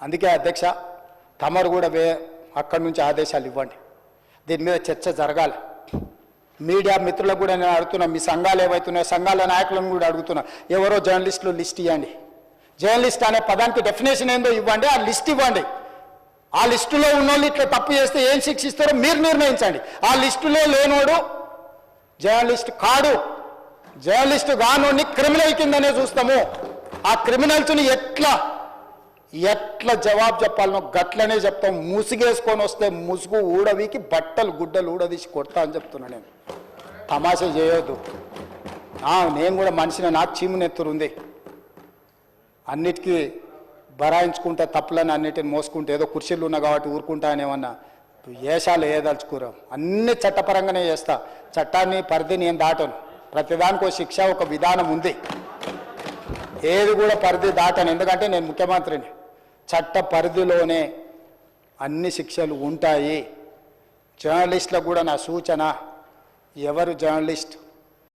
అందుకే అధ్యక్ష తమరు కూడా అక్కడి నుంచి ఆదేశాలు ఇవ్వండి, దీని మీద చర్చ జరగాలి. మీడియా మిత్రులకు కూడా నేను అడుగుతున్నా, మీ సంఘాలు ఏవైతున్నాయో సంఘాల నాయకులను కూడా అడుగుతున్నా, ఎవరో జర్నలిస్టులు లిస్ట్ ఇవ్వండి. జర్నలిస్ట్ అనే పదానికి డెఫినేషన్ ఏందో ఇవ్వండి, ఆ లిస్ట్ ఇవ్వండి. ఆ లిస్టులో ఉన్నోళ్ళు ఇట్లా తప్పు చేస్తే ఏం శిక్షిస్తారో మీరు నిర్ణయించండి. ఆ లిస్టులో లేనోడు జర్నలిస్ట్ కాడు, జర్నలిస్ట్ కానోడిని క్రిమినల్ కిందనే చూస్తాము. ఆ క్రిమినల్స్ని ఎట్లా జవాబు చెప్పాలనో గట్లనే చెప్తాం. ముసుగేసుకొని వస్తే ముసుగు ఊడవికి బట్టలు గుడ్డలు ఊడదీసి కొడతా అని చెప్తున్నా. నేను తమాషా చేయొద్దు. నేను కూడా మనిషిని, నాకు చీమునెత్తురు ఉంది. అన్నిటికీ బరాయించుకుంటే తప్పులని అన్నిటిని మోసుకుంటే ఏదో కుర్చీలు ఉన్నా కాబట్టి ఊరుకుంటా అని ఏమన్నా ఏషాలు వేయదలుచుకోరాం. అన్ని చట్టపరంగానే చేస్తా. చట్టాన్ని పరిధి నేను దాటను. ప్రతిదానికి శిక్ష ఒక విధానం ఉంది, ఏది కూడా పరిధి దాటను. ఎందుకంటే నేను ముఖ్యమంత్రిని. చట్ట పరిధిలోనే అన్ని శిక్షలు ఉంటాయి. జర్నలిస్టులకు కూడా నా సూచన, ఎవరు జర్నలిస్ట్